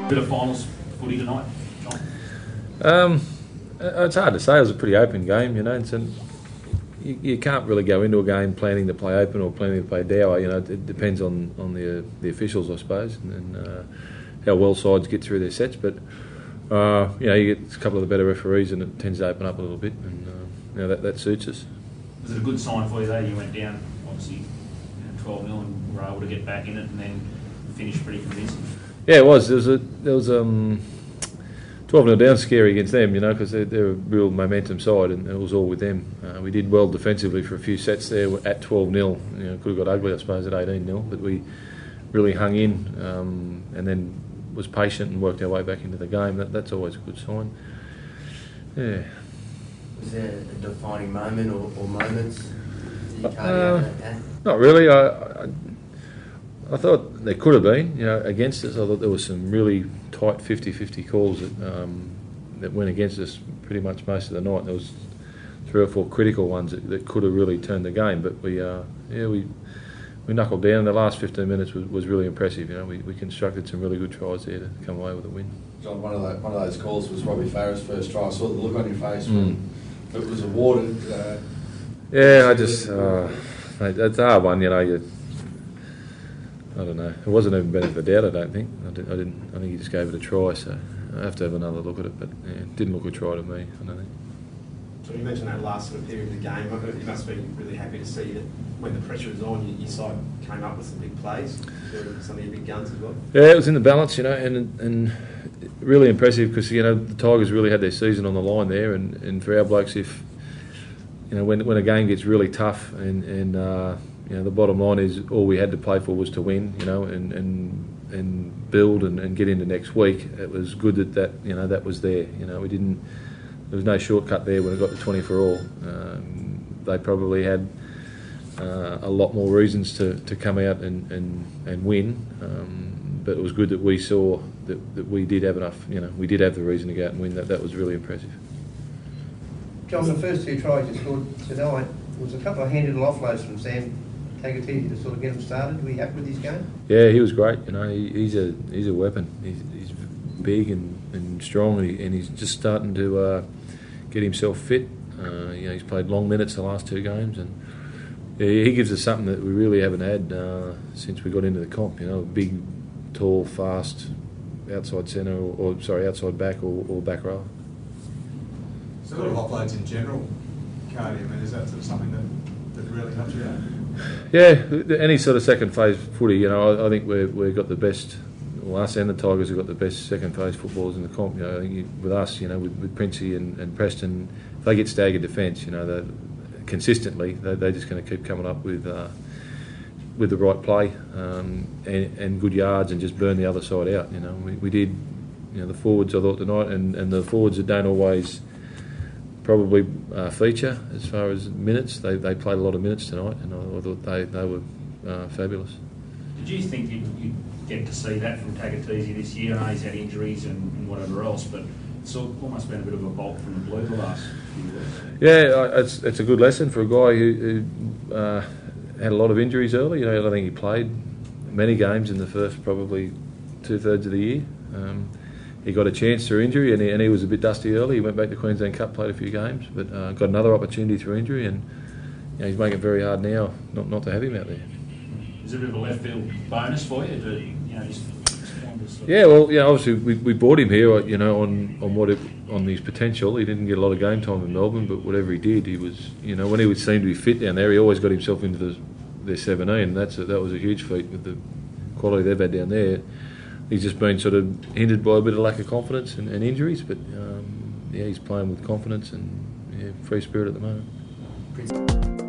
Bit of finals footy tonight, John? It's hard to say. It was a pretty open game, you know. You can't really go into a game planning to play open or planning to play dour. You know, it depends on the officials, I suppose, and how well sides get through their sets. But you know, you get a couple of the better referees, and it tends to open up a little bit, and you know, that suits us. Was it a good sign for you though? You went down obviously 12-0 and were able to get back in it, and then finish pretty convincing. Yeah, it was. There was 12-0 down, scary against them, you know, because they're a real momentum side, and it was all with them. We did well defensively for a few sets there at 12-0. You know, could have got ugly, I suppose, at 18-0, but we really hung in, and then was patient and worked our way back into the game. That's always a good sign. Yeah. Was there a defining moment or moments that you cardied Not really. I thought there could have been, you know, against us. I thought there was some really tight 50-50 calls that went against us pretty much most of the night. There was 3 or 4 critical ones that could have really turned the game, but we knuckled down. The last 15 minutes was really impressive. You know, we constructed some really good tries there to come away with a win. John, one of those calls was Robbie Farah's first try. I saw the look on your face when it was awarded. Yeah, I just it's a hard one. You know, I don't know. It wasn't even benefit of the doubt. I don't think. I think he just gave it a try. So I have to have another look at it. But yeah, it didn't look a try to me. I don't think. So you mentioned that last sort of period of the game. You must be really happy to see that when the pressure was on, your side came up with some big plays. Some of your big guns as well. Yeah, it was in the balance, you know, and really impressive because you know the Tigers really had their season on the line there, and for our blokes, if you know when a game gets really tough and you know the bottom line is all we had to play for was to win, you know, and build and get into next week. It was good that you know that was there. You know, there was no shortcut there when it got to 20 for all. They probably had a lot more reasons to come out and win, but it was good that we saw that we did have enough. You know, we did have the reason to go out and win. That was really impressive. John, the first 2 tries you scored tonight was a couple of handed offloads from Sam Tagatese to sort of get him started. Were you happy with his game? Yeah, he was great. You know, he's a weapon. He's big and strong, and he's just starting to get himself fit. You know, he's played long minutes the last 2 games, and yeah, he gives us something that we really haven't had since we got into the comp. You know, big, tall, fast, outside centre outside back or back row. Sort of offloads in general, Cardi. I mean, is that sort of something that really helps you out? Yeah, any sort of second phase footy. You know, I think we've got the best. Well, us and the Tigers have got the best second phase footballers in the comp. You know, I think with us, you know, with Princey and Preston, if they get staggered defence, you know, consistently, they're just going to keep coming up with the right play and good yards and just burn the other side out. You know, we did. You know, the forwards I thought tonight, and the forwards that don't always probably feature as far as minutes. They played a lot of minutes tonight, and I thought they were fabulous. Did you think you'd get to see that from Tagatese this year? I know he's had injuries and whatever else, but it's almost been a bit of a bolt from the blue the last few weeks. Yeah, it's a good lesson for a guy who had a lot of injuries early. You know, I think he played many games in the first probably 2/3 of the year. He got a chance through injury, and he was a bit dusty early. He went back to Queensland Cup, played a few games, but got another opportunity through injury, and you know, he's making it very hard now not to have him out there. Is it a bit of a left field bonus for you to, you know, just Yeah, well, yeah, obviously we brought him here, you know, on his potential. He didn't get a lot of game time in Melbourne, but whatever he did, he was, you know, when he would seem to be fit down there, he always got himself into their 17. That was a huge feat with the quality they've had down there. He's just been sort of hindered by a bit of lack of confidence and injuries, but yeah, he's playing with confidence and free spirit at the moment.